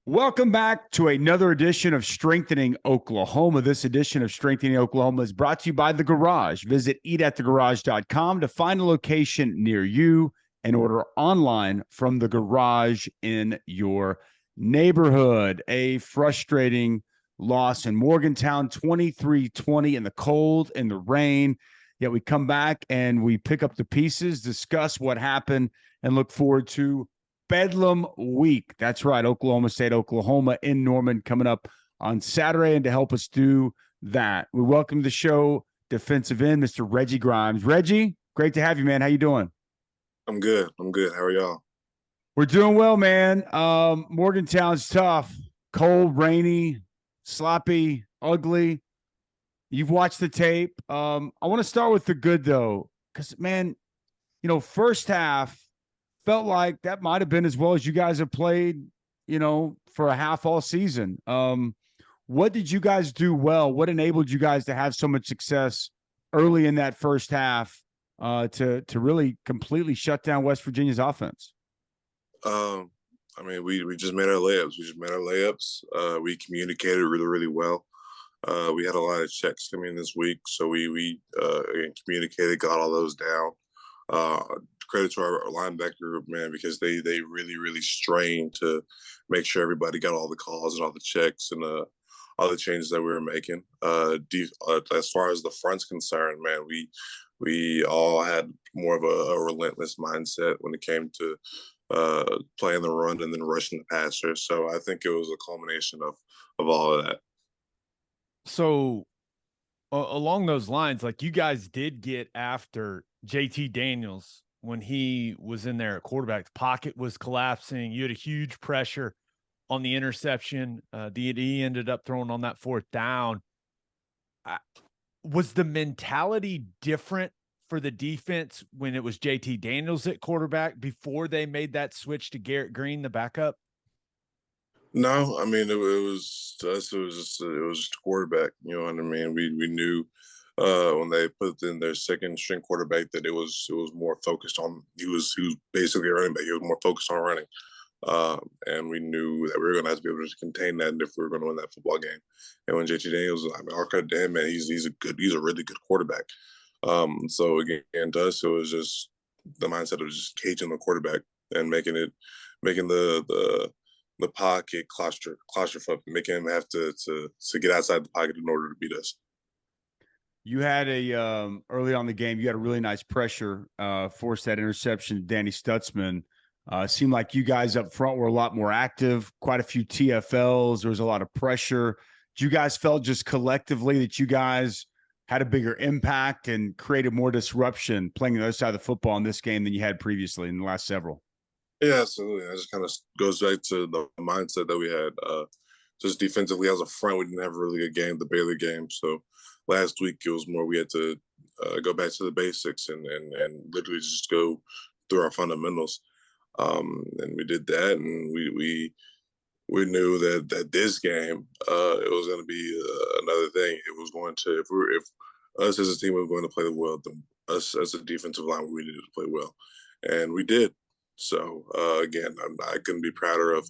Welcome back to another edition of Strengthening Oklahoma. This edition of Strengthening Oklahoma is brought to you by The Garage. Visit eatatthegarage.com to find a location near you and order online from The Garage in your neighborhood. A frustrating loss in Morgantown, 23-20 in the cold and the rain. Yet we come back and we pick up the pieces, discuss what happened, and look forward to Bedlam week. That's right. Oklahoma State, Oklahoma in Norman coming up on Saturday. And to help us do that, we welcome to the show defensive end, Mr. Reggie Grimes. Reggie, great to have you, man. How you doing? I'm good. How are y'all? We're doing well, man. Morgantown's tough. Cold, rainy, sloppy, ugly. You've watched the tape. I want to start with the good, though, because, man, first half, felt like that might have been as well as you guys have played, for a half all season. What did you guys do well? What enabled you guys to have so much success early in that first half to really completely shut down West Virginia's offense? We just made our layups. We communicated really, really well. We had a lot of checks coming this week, so we again, communicated, got all those down. Credit to our linebacker group, man, because they really, really strained to make sure everybody got all the calls and all the checks and all the changes that we were making. As far as the front's concerned, man, we all had more of a relentless mindset when it came to playing the run and then rushing the passer. So I think it was a culmination of all of that. So along those lines, like you guys did get after JT Daniels when he was in there at quarterback. The pocket was collapsing. You had a huge pressure on the interception that he ended up throwing on that fourth down. Was the mentality different for the defense when it was JT Daniels at quarterback before they made that switch to Garrett Green, the backup? No, I mean it was to us. It was just quarterback. You know what I mean? We knew when they put in their second string quarterback that it was more focused on. He was basically a running back. He was more focused on running, and we knew that we were going to have to be able to contain that if we were going to win that football game. And when JT Daniels, I mean, our credit to him, man, he's a really good quarterback. So again, to us, it was just the mindset of just caging the quarterback and making the pocket claustrophobic, making him have to get outside the pocket in order to beat us. You had early on the game, you had a really nice pressure, forced that interception. Danny Stutzman. Seemed like you guys up front were a lot more active, quite a few TFLs. There was a lot of pressure. You guys felt just collectively that you guys had a bigger impact and created more disruption playing the other side of the football in this game than you had previously in the last several. Yeah, absolutely. That just kind of goes back to the mindset that we had. Just defensively as a front, we didn't have a really good game, the Baylor game. So last week it was more we had to go back to the basics and literally just go through our fundamentals. And we did that, and we knew that this game it was going to be another thing. It was going to if us as a team were going to play well, then us as a defensive line we needed to play well, and we did. So again, I couldn't be prouder of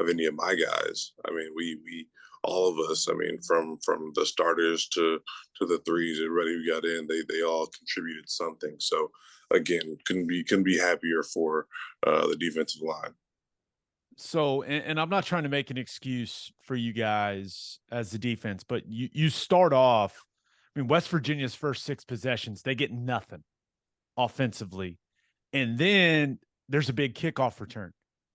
any of my guys. I mean, we all of us. I mean, from the starters to the threes, everybody who got in, they all contributed something. So again, couldn't be happier for the defensive line. So, and I'm not trying to make an excuse for you guys as the defense, but you start off, I mean, West Virginia's first 6 possessions, they get nothing offensively. And then there's a big kickoff return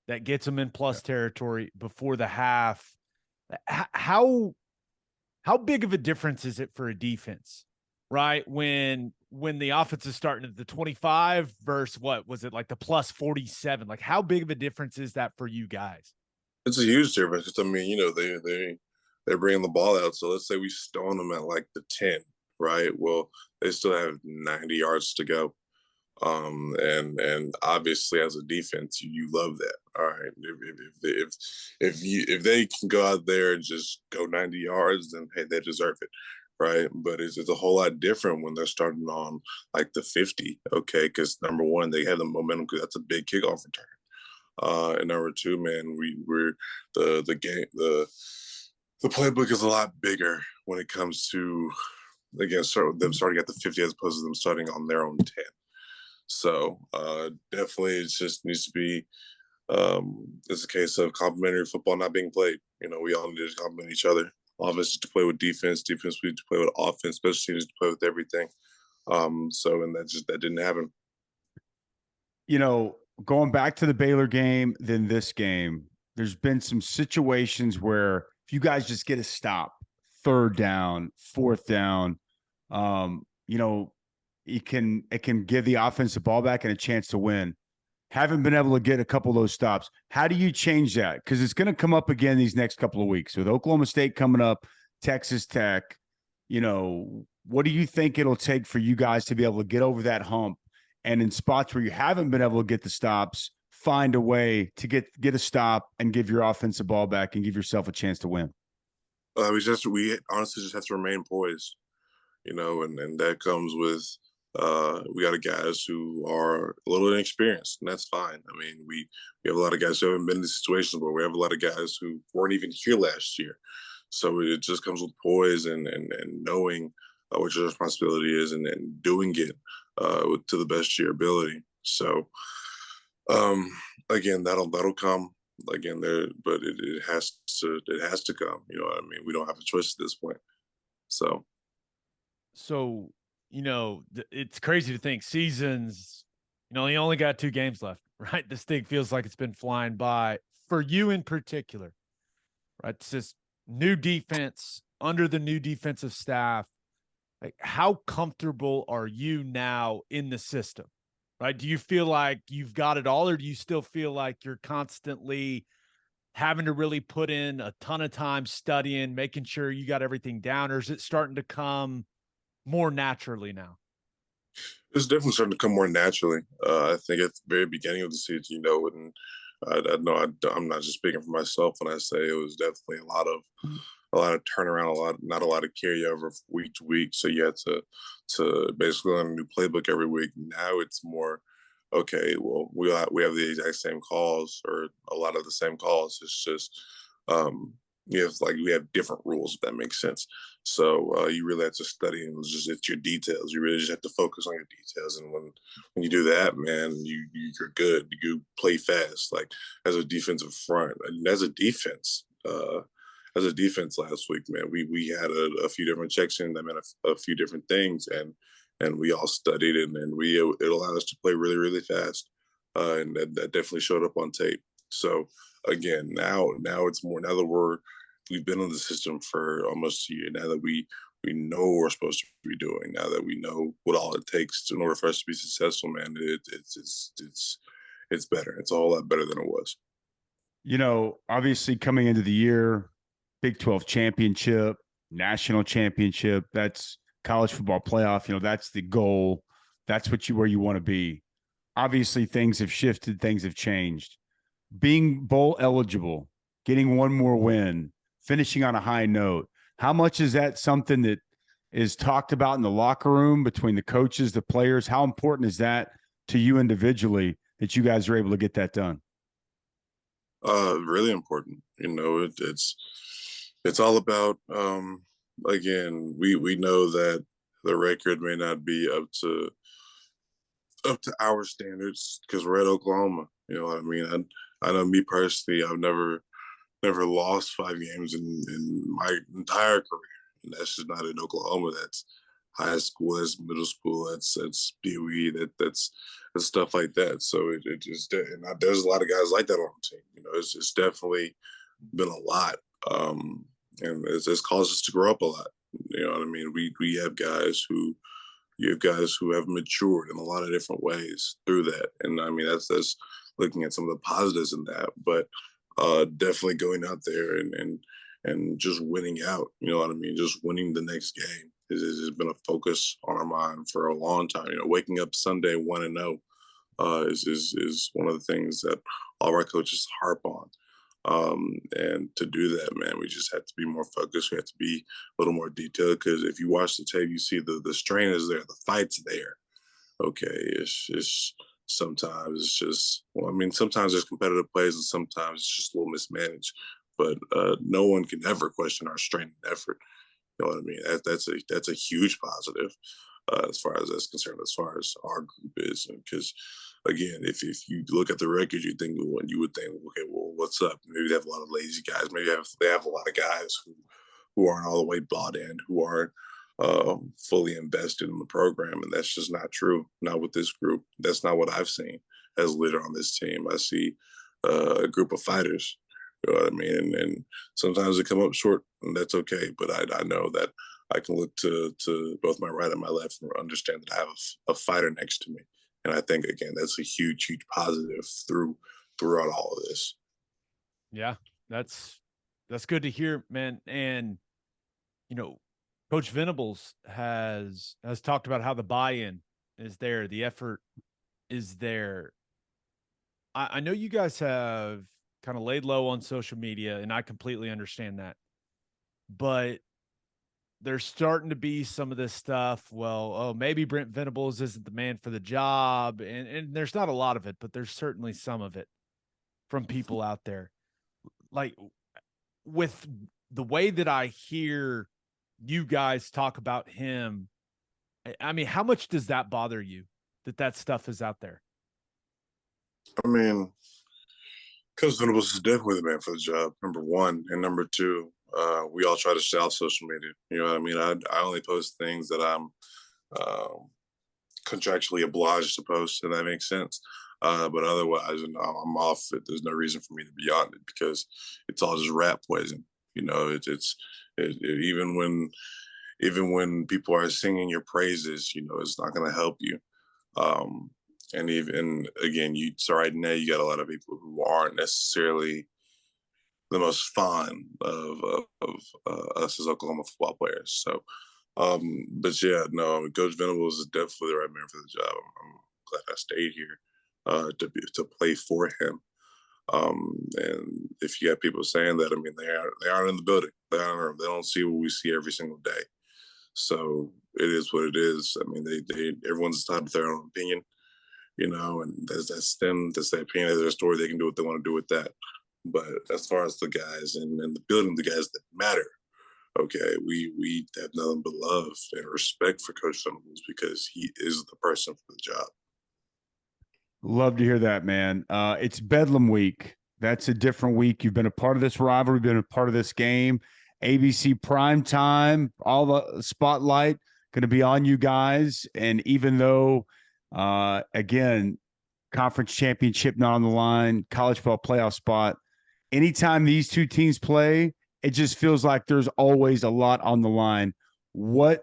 that gets them in plus territory before the half. How big of a difference is it for a defense, right? When the offense is starting at the 25 versus what was it, like the plus 47? Like, how big of a difference is that for you guys? It's a huge difference. I mean, they're bringing the ball out. So let's say we stone them at like the 10, right? Well, they still have 90 yards to go. And obviously as a defense, you love that. All right, if they can go out there and just go 90 yards, then hey, they deserve it, right? But it's a whole lot different when they're starting on like the 50, okay? Because number one, they have the momentum because that's a big kickoff return. And number two, man, we're the playbook is a lot bigger when it comes to, again, start with them starting at the 50 as opposed to them starting on their own 10. So definitely it just needs to be, it's a case of complementary football not being played. We all need to complement each other. Offense to play with defense, defense we need to play with offense, special teams to play with everything. And that didn't happen. Going back to the Baylor game, then this game, there's been some situations where if you guys just get a stop, third down, fourth down, it can give the offense the ball back and a chance to win. Haven't been able to get a couple of those stops. How do you change that? Because it's going to come up again these next couple of weeks with Oklahoma State coming up, Texas Tech. What do you think it'll take for you guys to be able to get over that hump? And in spots where you haven't been able to get the stops, find a way to get a stop and give your offense the ball back and give yourself a chance to win. We honestly just have to remain poised, and that comes with we got guys who are a little inexperienced, and that's fine. I mean, we have a lot of guys who haven't been in these situations, but we have a lot of guys who weren't even here last year. So it just comes with poise and knowing what your responsibility is and doing it to the best of your ability. So again, that'll come again there, but it has to come. You know what I mean? We don't have a choice at this point. So it's crazy to think seasons, you only got 2 games left, right? This thing feels like it's been flying by for you in particular, right? It's just new defense under the new defensive staff. Like, how comfortable are you now in the system, right? Do you feel like you've got it all, or do you still feel like you're constantly having to really put in a ton of time studying, making sure you got everything down, or is it starting to come more naturally now? It's definitely starting to come more naturally. I think at the very beginning of the season, and I know I'm not just speaking for myself when I say it was definitely a lot of turnaround, not a lot of carryover week to week. So you had to basically learn a new playbook every week. Now it's more, okay, well, we have the exact same calls or a lot of the same calls. It's just it's like we have different rules, if that makes sense. So you really have to study, and it's your details. You really just have to focus on your details. And when you do that, man, you're good. You play fast, like as a defensive front, and as a defense. As a defense last week, man, we had a few different checks in. I mean, a few different things, and we all studied it, and it allowed us to play really, really fast, and that definitely showed up on tape. So again, now it's more, now that we've been in the system for almost a year, now that we know what we're supposed to be doing, now that we know what all it takes in order for us to be successful, man, it's better. It's a whole lot better than it was. Obviously coming into the year, Big 12 championship, national championship, that's college football playoff. That's the goal. That's where you want to be. Obviously things have shifted, things have changed. Being bowl eligible, getting one more win, finishing on a high note. How much is that something that is talked about in the locker room between the coaches, the players? How important is that to you individually that you guys are able to get that done? Really important. It's all about, again, we know that the record may not be up to our standards because we're at Oklahoma. You know what I mean? I know me personally, I've never lost 5 games in my entire career, and that's just not in Oklahoma. That's high school, that's middle school, that's BOE, that's stuff like that. So it just, and there's a lot of guys like that on the team. It's definitely been a lot, and it's caused us to grow up a lot. You know what I mean? We have guys who have matured in a lot of different ways through that, and I mean that's looking at some of the positives in that, but definitely going out there and just winning out. You know what I mean? Just winning the next game has been a focus on our mind for a long time. Waking up Sunday 1-0 is one of the things that all of our coaches harp on. And to do that, man, we just have to be more focused. We have to be a little more detailed, because if you watch the tape, you see the strain is there, the fight's there. Okay, it's Sometimes it's just, well, I mean, sometimes there's competitive plays and sometimes it's just a little mismanaged. But no one can ever question our strength and effort. You know what I mean? That's a huge positive as far as that's concerned, as far as our group is. Because again, if you look at the record, you would think, okay, well, what's up? Maybe they have a lot of lazy guys. Maybe they have a lot of guys who aren't all the way bought in, who aren't fully invested in the program, and that's just not true. Not with this group. That's not what I've seen as a leader on this team. I see a group of fighters. You know what I mean? And sometimes they come up short, and that's okay. But I know that I can look to both my right and my left and understand that I have a fighter next to me. And I think again that's a huge positive throughout all of this. Yeah, that's good to hear, man. And Coach Venables has talked about how the buy-in is there, the effort is there. I know you guys have kind of laid low on social media, and I completely understand that. But there's starting to be some of this stuff. Well, oh, maybe Brent Venables isn't the man for the job. And there's not a lot of it, but there's certainly some of it from people out there. Like, with the way that I hear you guys talk about him, I mean, how much does that bother you that stuff is out there? I mean, Coach Venables is definitely the man for the job, number one. And number two, we all try to stay off social media. You know what I mean? I only post things that I'm contractually obliged to post, if that makes sense. But otherwise, I'm off it. There's no reason for me to be on it because it's all just rat poison. You know, even when people are singing your praises, you know, it's not going to help you. And even again, so right now you got a lot of people who aren't necessarily the most fond of us as Oklahoma football players. So, but yeah, no, Coach Venables is definitely the right man for the job. I'm glad I stayed here to play for him. And if you have people saying that, I mean, they aren't in the building. They don't see what we see every single day. So it is what it is. I mean, everyone's entitled to their own opinion, you know, and that's them. That's their opinion. That's their story. They can do what they want to do with that. But as far as the guys and the building, the guys that matter, okay, we have nothing but love and respect for Coach Venables because he is the person for the job. Love to hear that, man. It's Bedlam week. That's a different week. You've been a part of this rivalry, been a part of this game. ABC prime time, all the spotlight going to be on you guys. And even though, again, conference championship not on the line, college football playoff spot, anytime these two teams play, it just feels like there's always a lot on the line. What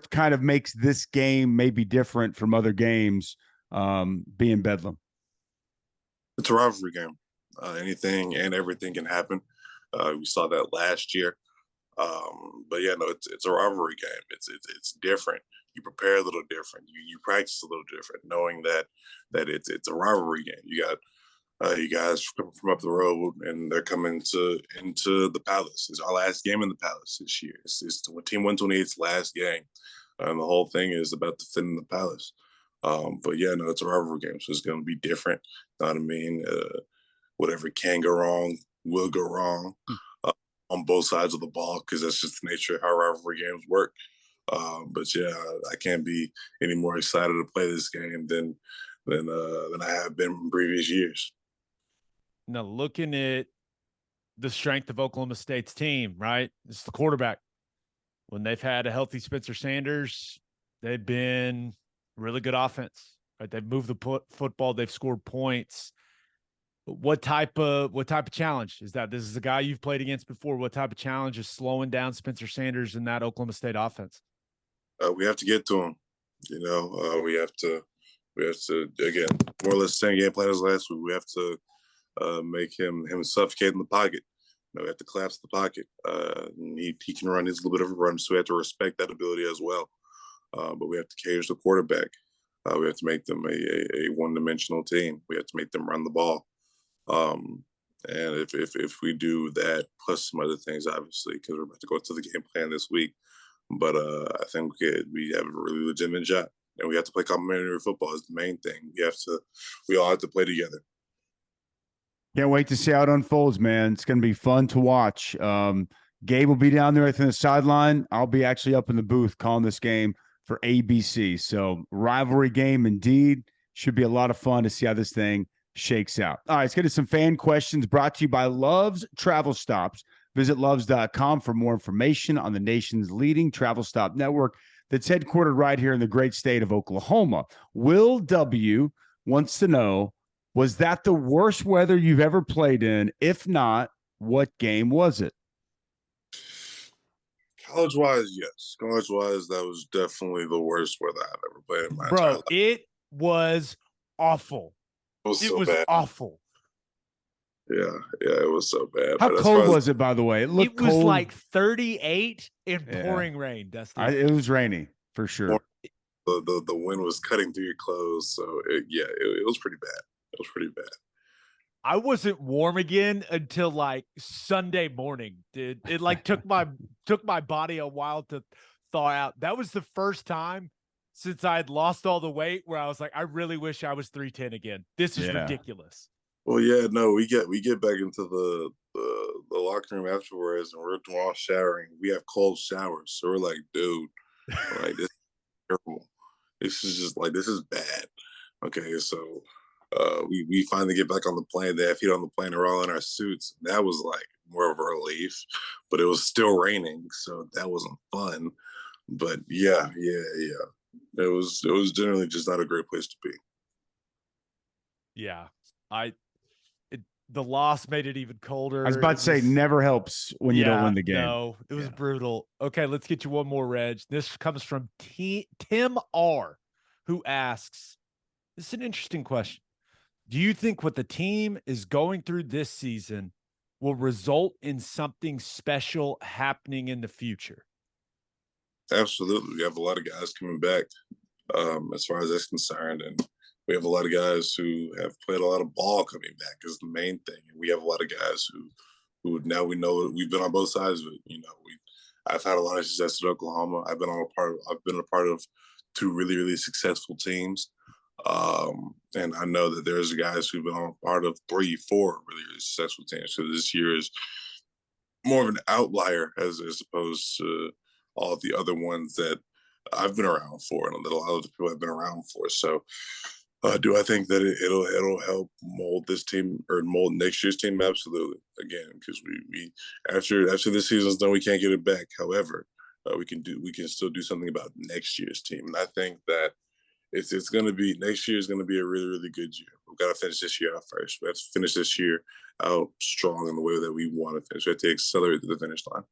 kind of makes this game maybe different from other games, being Bedlam? It's a rivalry game. Anything and everything can happen. We saw that last year. But yeah, no, it's a rivalry game. It's different. You prepare a little different. You practice a little different, knowing that it's a rivalry game. You got you guys from up the road, and they're coming into the Palace. It's our last game in the Palace this year. It's Team 128's last game, and the whole thing is about defending the Palace. But yeah, no, it's a rivalry game, so it's going to be different. You know what I mean? Whatever can go wrong will go wrong on both sides of the ball because that's just the nature of how rivalry games work. But yeah, I can't be any more excited to play this game than I have been in previous years. Now, looking at the strength of Oklahoma State's team, right? It's the quarterback. When they've had a healthy Spencer Sanders, they've been really good offense. Right? They've moved the football. They've scored points. What type of challenge is that? This is a guy you've played against before. What type of challenge is slowing down Spencer Sanders in that Oklahoma State offense? We have to get to him. You know, we have to again, more or less same game plan as last week. We have to make him suffocate in the pocket. You know, we have to collapse the pocket. He can run. He's a little bit of a run, so we have to respect that ability as well. But we have to cage the quarterback. We have to make them a one-dimensional team. We have to make them run the ball. And if we do that, plus some other things, obviously, because we're about to go to the game plan this week. But I think we have a really legitimate and we have to play complementary football is the main thing. We all have to play together. Can't wait to see how it unfolds, man. It's going to be fun to watch. Gabe will be down there at the sideline. I'll be actually up in the booth calling this game for ABC. So rivalry game indeed. Should be a lot of fun to see how this thing shakes out. All right, let's get to some fan questions brought to you by Love's Travel Stops. Visit loves.com for more information on the nation's leading travel stop network that's headquartered right here in the great state of Oklahoma. Will W. wants to know, was that the worst weather you've ever played in? If not, what game was it? College-wise, yes. College-wise, that was definitely the worst weather I've ever played in my entire life. It was awful. It was It so was bad. awful. Yeah, it was so bad. How cold was it, by the way? It was cold. like 38 and pouring rain, Dusty. It was rainy, for sure. The wind was cutting through your clothes, so it was pretty bad. It was pretty bad. I wasn't warm again until like Sunday morning, dude. It like took my body a while to thaw out. That was the first time since I had lost all the weight where I was like, I really wish I was 310 again. This is ridiculous. Well, yeah, no, we get back into the locker room afterwards, and we're all showering. We have cold showers, so we're like, dude, like this is terrible. This is just like, this is bad. Okay, so we finally get back on the plane. They have heat on the plane. We're all in our suits. That was like more of a relief, but it was still raining, so that wasn't fun. But yeah. It was generally just not a great place to be. Yeah, the loss made it even colder. I was about to say, never helps when you don't win the game. No, it was brutal. Okay, let's get you one more, Reg. This comes from Tim R., who asks, this is an interesting question. Do you think what the team is going through this season will result in something special happening in the future? Absolutely. We have a lot of guys coming back as far as that's concerned. And we have a lot of guys who have played a lot of ball coming back is the main thing. And we have a lot of guys who now we know we've been on both sides of it. You know, I've had a lot of success at Oklahoma. I've been a part of two really, really successful teams. And I know that there's guys who've been on part of 3, 4 really, really successful teams. So this year is more of an outlier as opposed to all the other ones that I've been around for and that a lot of the people have been around for. So do I think that it'll help mold this team or mold next year's team? Absolutely. Again, because we after this season's done, we can't get it back. However, we can still do something about next year's team. And I think that it's going to be, next year is going to be a really, really good year. We've got to finish this year out first. We have to finish this year out strong in the way that we want to finish. We have to accelerate to the finish line.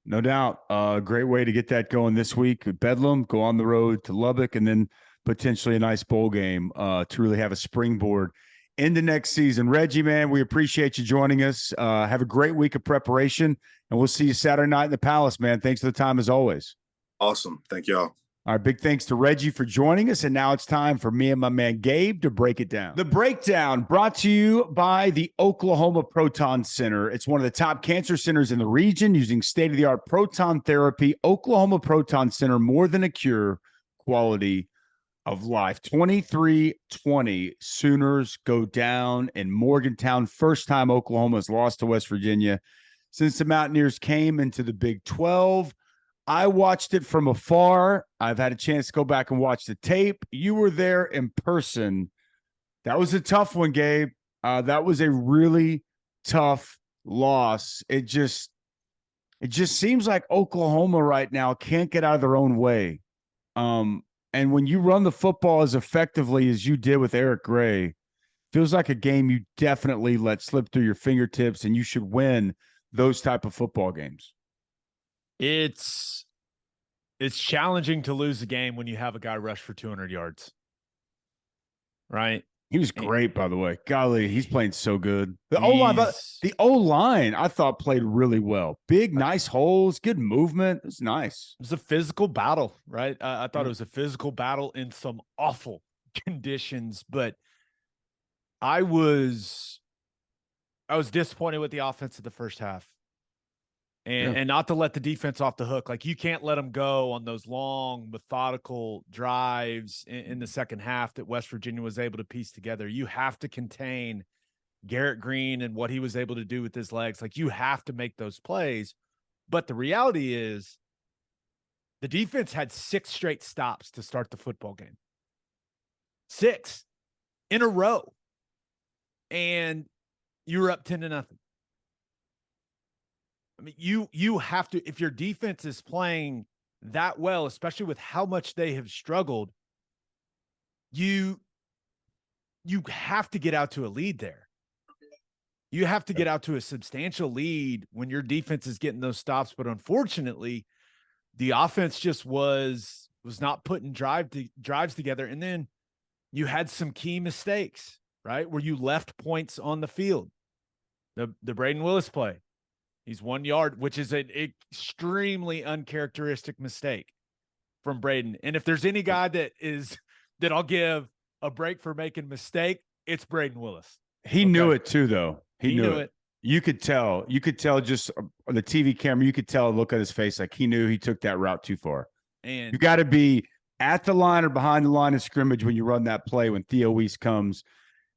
No doubt. Great way to get that going this week. Bedlam, go on the road to Lubbock, and then potentially a nice bowl game to really have a springboard into next season. Reggie, man, we appreciate you joining us. Have a great week of preparation, and we'll see you Saturday night in the Palace, man. Thanks for the time as always. Awesome. Thank y'all. All right, big thanks to Reggie for joining us. And now it's time for me and my man Gabe to break it down. The breakdown brought to you by the Oklahoma Proton Center. It's one of the top cancer centers in the region using state-of-the-art proton therapy. Oklahoma Proton Center, more than a cure, quality of life. 23-20 Sooners go down in Morgantown. First time Oklahoma has lost to West Virginia since the Mountaineers came into the Big 12. I watched it from afar. I've had a chance to go back and watch the tape. You were there in person. That was a tough one, Gabe. That was a really tough loss. It just seems like Oklahoma right now can't get out of their own way. And when you run the football as effectively as you did with Eric Gray, feels like a game you definitely let slip through your fingertips, and you should win those type of football games. It's challenging to lose a game when you have a guy rush for 200 yards. Right? He was great, by the way. Golly, he's playing so good. The O-line, I thought played really well. Big, nice holes, good movement. It was nice. It was a physical battle, right? I thought it was a physical battle in some awful conditions, but I was disappointed with the offense in the first half. and not to let the defense off the hook. Like, you can't let them go on those long, methodical drives in the second half that West Virginia was able to piece together. You have to contain Garrett Green and what he was able to do with his legs. Like, you have to make those plays. But the reality is the defense had 6 straight stops to start the football game. 6 in a row. And you were up 10-0. I mean, you have to, if your defense is playing that well, especially with how much they have struggled, you have to get out to a lead there. You have to get out to a substantial lead when your defense is getting those stops. But unfortunately, the offense just was not putting drives together. And then you had some key mistakes, right? Where you left points on the field. The Braden Willis play. He's 1 yard, which is an extremely uncharacteristic mistake from Braden. And if there's any guy that I'll give a break for making a mistake, it's Braden Willis. He knew it too, though. He knew it. You could tell just on the TV camera, you could tell a look at his face. Like, he knew he took that route too far. And you got to be at the line or behind the line of scrimmage when you run that play, when Theo Weiss comes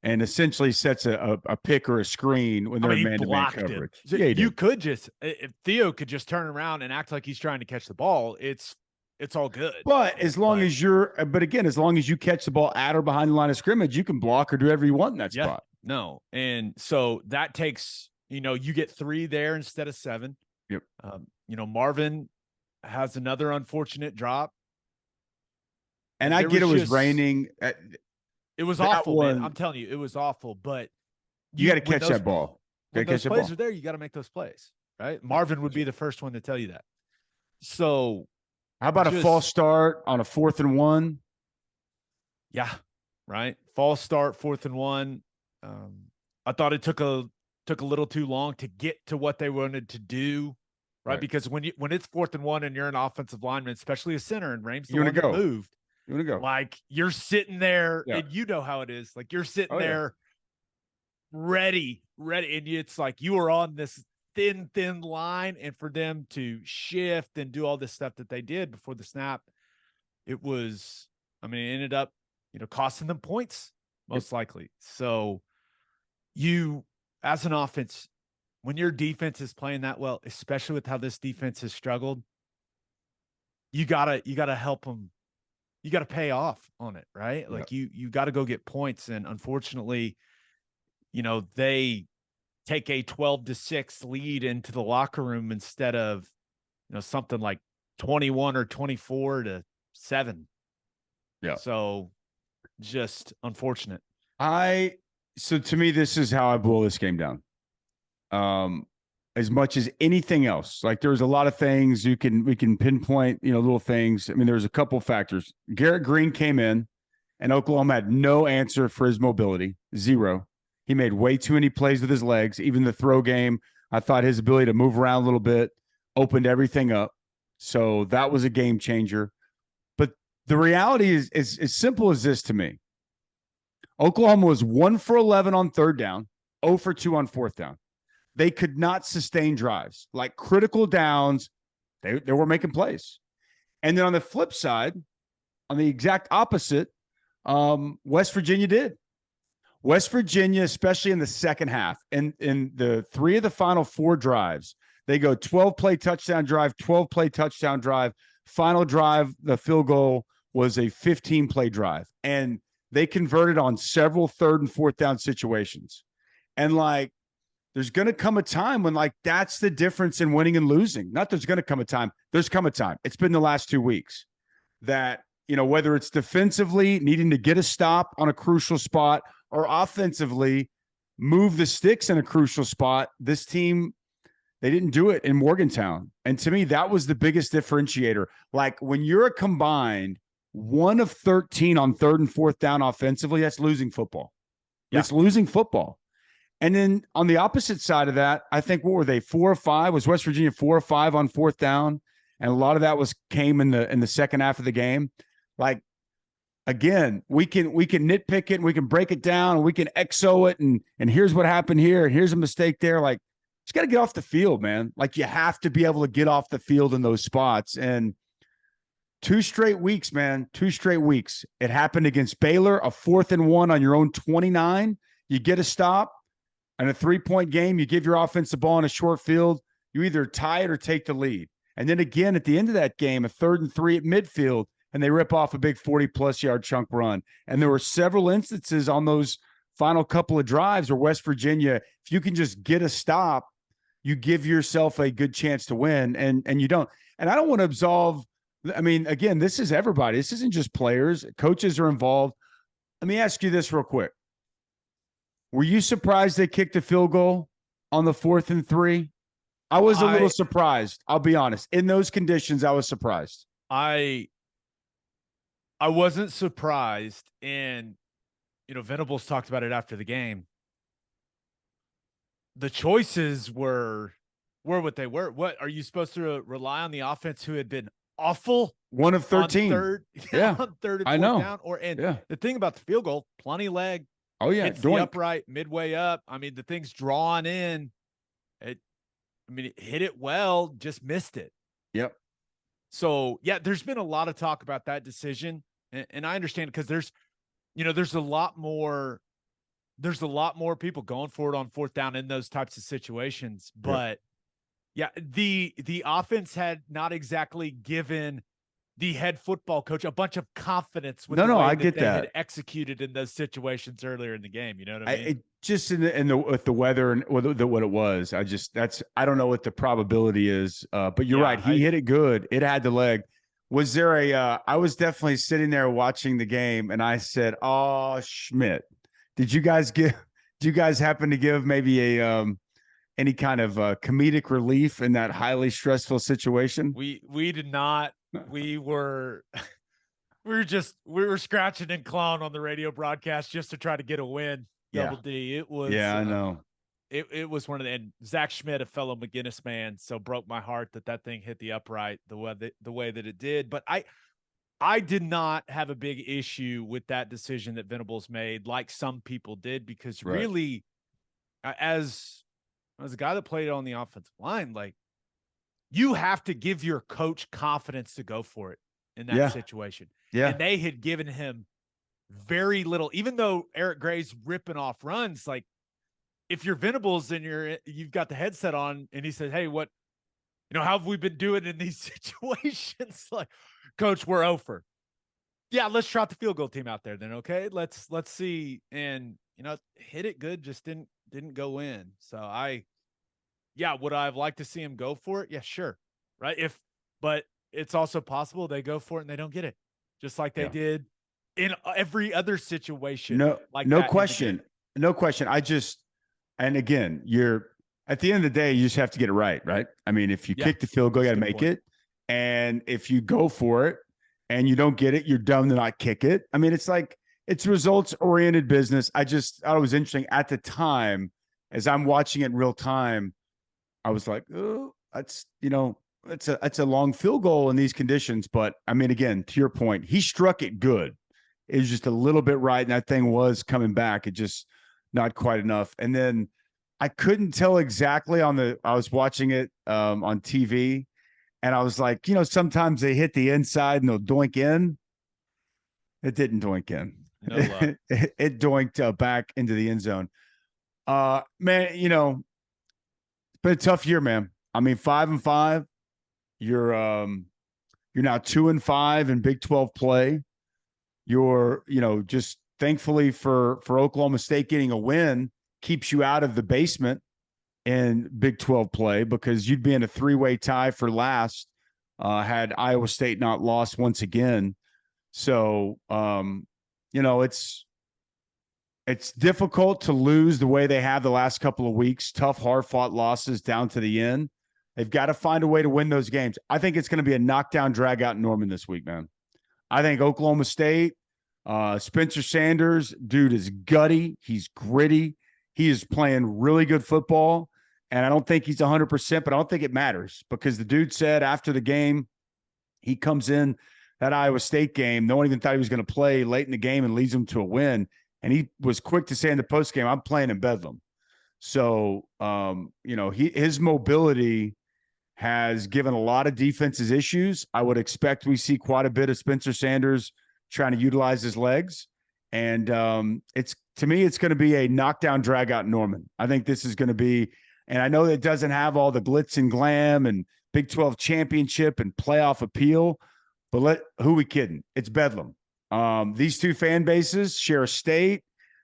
and essentially sets a pick or a screen when they're in man-to-man coverage. So yeah, you could just, if Theo could just turn around and act like he's trying to catch the ball, it's all good. But as long as as long as you catch the ball at or behind the line of scrimmage, you can block or do whatever you want in that spot. No. And so that takes, you get 3 there instead of 7. Yep. Marvin has another unfortunate drop. And I get it was raining. It was awful, man. I'm telling you, it was awful. But you got to catch that ball. When those plays are there, you got to make those plays, right? Marvin would be the first one to tell you that. So how about a false start on a 4th and 1? Yeah, right. False start, 4th and 1. I thought it took a little too long to get to what they wanted to do, right? Because when it's 4th and 1 and you're an offensive lineman, especially a center, and Rame's the one that moved. You want to go. Like, you're sitting there, and you know how it is. Like, you're sitting there ready. And it's like you are on this thin line, and for them to shift and do all this stuff that they did before the snap, it ended up, costing them points, most likely. So you, as an offense, when your defense is playing that well, especially with how this defense has struggled, you gotta help them. You got to pay off on it, right? Like, you got to go get points. And unfortunately, they take a 12-6 lead into the locker room instead of, something like 21 or 24-7. Yeah. So just unfortunate. So to me, this is how I boil this game down. As much as anything else, like, there's a lot of things we can pinpoint, little things. I mean, there's a couple factors. Garrett Green came in, and Oklahoma had no answer for his mobility. 0. He made way too many plays with his legs. Even the throw game, I thought his ability to move around a little bit opened everything up. So that was a game changer. But the reality is as simple as this to me. Oklahoma was 1 for 11 on 3rd down, 0 for 2 on 4th down. They could not sustain drives. Like, critical downs, they were making plays. And then on the flip side, on the exact opposite, West Virginia did. West Virginia, especially in the second half, and in the 3 of the final 4 drives, they go 12-play touchdown drive, 12-play touchdown drive. Final drive, the field goal, was a 15-play drive. And they converted on several 3rd and 4th down situations. And, like, there's going to come a time when, like, that's the difference in winning and losing. Not there's going to come a time. There's come a time. It's been the last 2 weeks that, whether it's defensively needing to get a stop on a crucial spot or offensively move the sticks in a crucial spot, this team, they didn't do it in Morgantown. And to me, that was the biggest differentiator. Like, when you're a combined 1 of 13 on 3rd and 4th down offensively, that's losing football. Yeah. It's losing football. And then on the opposite side of that, I think, what were they, 4 or 5? Was West Virginia 4 or 5 on 4th down? And a lot of that came in the second half of the game. Like, again, we can nitpick it, and we can break it down, and we can XO it, and here's what happened here, and here's a mistake there. Like, just got to get off the field, man. Like, you have to be able to get off the field in those spots. And 2 straight weeks, man, 2 straight weeks. It happened against Baylor, a 4th and 1 on your own 29. You get a stop. In a 3-point game, you give your offense the ball in a short field. You either tie it or take the lead. And then again, at the end of that game, a 3rd and 3 at midfield, and they rip off a big 40-plus yard chunk run. And there were several instances on those final couple of drives where West Virginia, if you can just get a stop, you give yourself a good chance to win, and you don't. And I don't want to absolve. I mean, again, this is everybody. This isn't just players. Coaches are involved. Let me ask you this real quick. Were you surprised they kicked a field goal on the 4th and 3? I was a little surprised. I'll be honest. In those conditions, I was surprised. I wasn't surprised. And, Venables talked about it after the game. The choices were what they were. What are you supposed to rely on the offense who had been awful? 1 of 13. On third, yeah. On third and I fourth know. down. The thing about the field goal, plenty leg. Oh, yeah. Hits the upright midway up. I mean, the thing's drawn in. It hit it well, just missed it. Yep. So, yeah, there's been a lot of talk about that decision. And I understand because there's a lot more people going for it on 4th down in those types of situations. But the offense had not exactly given the head football coach a bunch of confidence with the way I that get they that. had executed in those situations earlier in the game. You know what I mean? Just with the weather and what it was, I don't know what the probability is, but you're right. He hit it good. It had the leg. Was there I was definitely sitting there watching the game, and I said, "Oh, Schmidt, did you guys happen to give maybe any kind of comedic relief in that highly stressful situation?" We did not. We were scratching and clawing on the radio broadcast just to try to get a win. Double D. It was. Yeah, I know. It was one of the, and Zach Schmidt, a fellow McGinnis man, so broke my heart that thing hit the upright the way that it did. But I did not have a big issue with that decision that Venables made, like some people did, because really, as a guy that played on the offensive line, like, you have to give your coach confidence to go for it in that situation. Yeah. And they had given him very little, even though Eric Gray's ripping off runs. Like, if you're Venables and you've got the headset on and he says, "Hey, how have we been doing in these situations?" Like, "Coach, we're over." Yeah, let's trot the field goal team out there then. Okay. Let's see. And, hit it good, just didn't go in. So would I have liked to see him go for it? Yeah, sure. Right. But it's also possible they go for it and they don't get it, just like they did in every other situation. No question. And again, at the end of the day, you just have to get it right. I mean, if you kick the field goal, you got to make it. And if you go for it and you don't get it, you're dumb to not kick it. I mean, it's like, it's results oriented business. I thought it was interesting at the time, as I'm watching it in real time. I was like, "Oh, that's a long field goal in these conditions." But I mean, again, to your point, he struck it good. It was just a little bit right, and that thing was coming back. It just not quite enough. And then I couldn't tell exactly I was watching it on TV, and I was like, sometimes they hit the inside and they'll doink in. It didn't doink in. No luck. It doinked back into the end zone. Man, it's been a tough year, man. I mean, 5-5. You're now 2-5 in Big 12 play. You're, just thankfully for Oklahoma State getting a win keeps you out of the basement in Big 12 play, because you'd be in a 3-way tie for last had Iowa State not lost once again. So, it's difficult to lose the way they have the last couple of weeks. Tough, hard-fought losses down to the end. They've got to find a way to win those games. I think it's going to be a knockdown, drag-out in Norman this week, man. I think Oklahoma State, Spencer Sanders, dude, is gutty. He's gritty. He is playing really good football, and I don't think he's 100%, but I don't think it matters, because the dude said after the game, he comes in that Iowa State game, no one even thought he was going to play late in the game, and leads them to a win. And he was quick to say in the postgame, "I'm playing in Bedlam." So, his mobility has given a lot of defenses issues. I would expect we see quite a bit of Spencer Sanders trying to utilize his legs. And it's going to be a knockdown drag out Norman. I think this is going to be, and I know it doesn't have all the glitz and glam and Big 12 championship and playoff appeal, but who we kidding? It's Bedlam. These two fan bases share a state.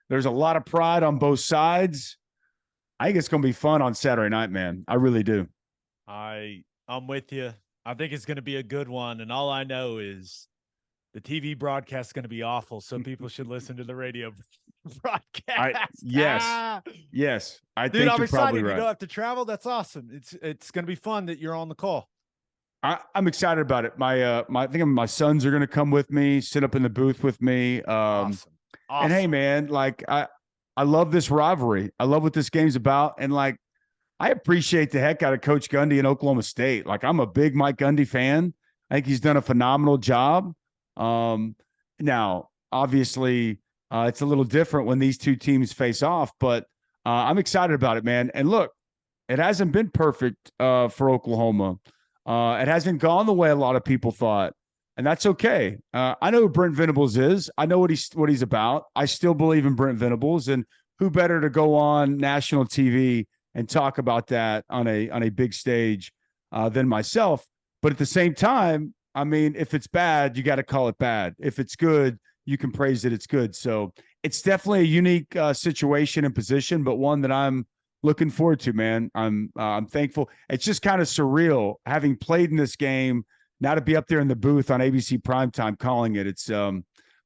There's a lot of pride on both sides. I think it's going to be fun on Saturday night, man. I really do. I'm with you. I think it's going to be a good one. And all I know is the TV broadcast is going to be awful. So people should listen to the radio broadcast. Yes. I think I'm you're excited. Probably right. You don't have to travel. That's awesome. It's going to be fun that you're on the call. I'm excited about it. I think my sons are going to come with me, sit up in the booth with me. Awesome. And hey, man, like I love this rivalry. I love what this game's about. And like, I appreciate the heck out of Coach Gundy in Oklahoma State. Like, I'm a big Mike Gundy fan. I think he's done a phenomenal job. Now, obviously, it's a little different when these two teams face off, but I'm excited about it, man. And look, it hasn't been perfect for Oklahoma. It hasn't gone the way a lot of people thought, and that's okay. I know who Brent Venables is. I know what he's about. I still believe in Brent Venables, and who better to go on national TV and talk about that on a big stage than myself. But at the same time, I mean, if it's bad, you got to call it bad. If it's good, you can praise it. It's good. So it's definitely a unique situation and position, but one that I'm looking forward to, man. I'm thankful. It's just kind of surreal having played in this game, now to be up there in the booth on ABC primetime calling it. It's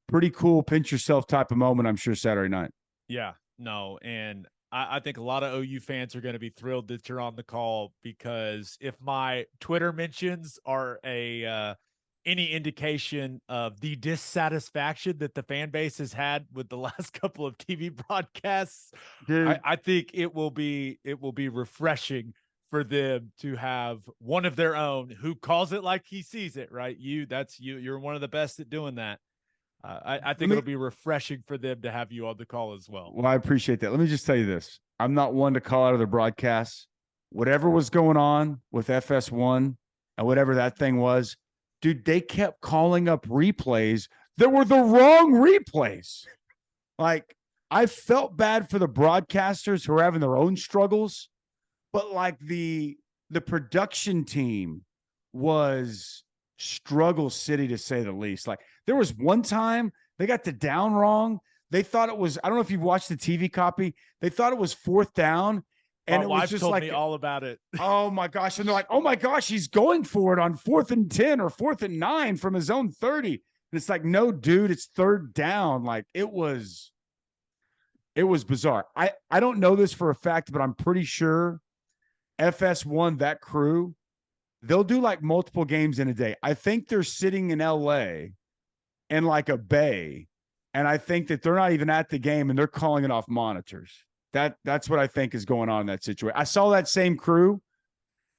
pretty cool, pinch yourself type of moment, I'm sure, Saturday night. Yeah, no, and I think a lot of OU fans are going to be thrilled that you're on the call, because if my Twitter mentions are any indication of the dissatisfaction that the fan base has had with the last couple of TV broadcasts, I think it will be refreshing for them to have one of their own who calls it like he sees it, right? You're one of the best at doing that. I think it'll be refreshing for them to have you on the call as well. Well, I appreciate that. Let me just tell you this. I'm not one to call out of the broadcasts. Whatever was going on with FS1 and whatever that thing was, dude, they kept calling up replays that were the wrong replays. Like, I felt bad for the broadcasters who are having their own struggles, but like the production team was struggle city, to say the least. Like, there was one time they got the down wrong. They thought it was, I don't know if you've watched the TV copy. They thought it was fourth down. And it was just told like me all about it. Oh my gosh. And they're like, oh my gosh, he's going for it on 4th and 10 or 4th and 9 from his own 30. And it's like, no, dude, it's third down. Like, it was bizarre. I don't know this for a fact, but I'm pretty sure FS1, that crew, they'll do like multiple games in a day. I think they're sitting in LA in like a bay, and I think that they're not even at the game and they're calling it off monitors. That's what I think is going on in that situation. I saw that same crew,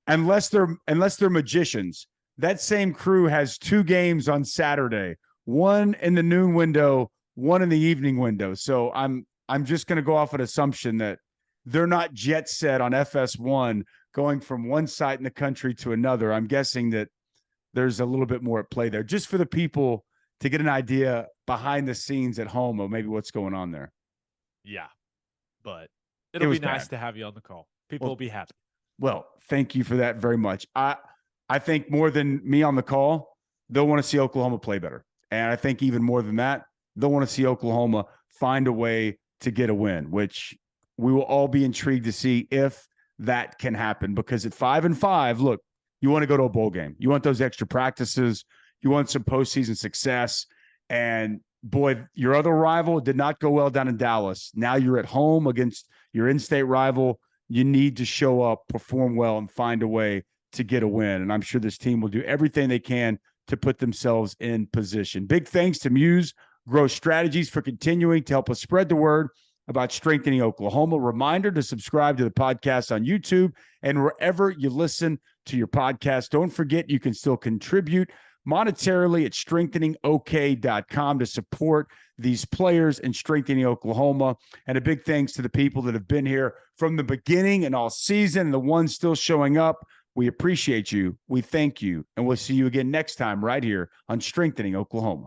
unless they're magicians. That same crew has 2 games on Saturday, one in the noon window, one in the evening window. So I'm just going to go off an assumption that they're not jet set on FS1 going from one site in the country to another. I'm guessing that there's a little bit more at play there, just for the people to get an idea behind the scenes at home of maybe what's going on there. Yeah, but it'll be nice to have you on the call. People will be happy. Well, thank you for that very much. I think more than me on the call, they'll want to see Oklahoma play better. And I think even more than that, they'll want to see Oklahoma find a way to get a win, which we will all be intrigued to see if that can happen. Because at 5-5, look, you want to go to a bowl game. You want those extra practices. You want some postseason success. And boy, your other rival did not go well down in Dallas. Now you're at home against your in-state rival. You need to show up, perform well, and find a way to get a win. And I'm sure this team will do everything they can to put themselves in position. Big thanks to Muse Growth Strategies for continuing to help us spread the word about strengthening Oklahoma. Reminder to subscribe to the podcast on YouTube and wherever you listen to your podcast. Don't forget, you can still contribute monetarily at strengtheningok.com to support these players in strengthening Oklahoma. And a big thanks to the people that have been here from the beginning and all season, and the ones still showing up. We appreciate you. We thank you. And we'll see you again next time right here on Strengthening Oklahoma.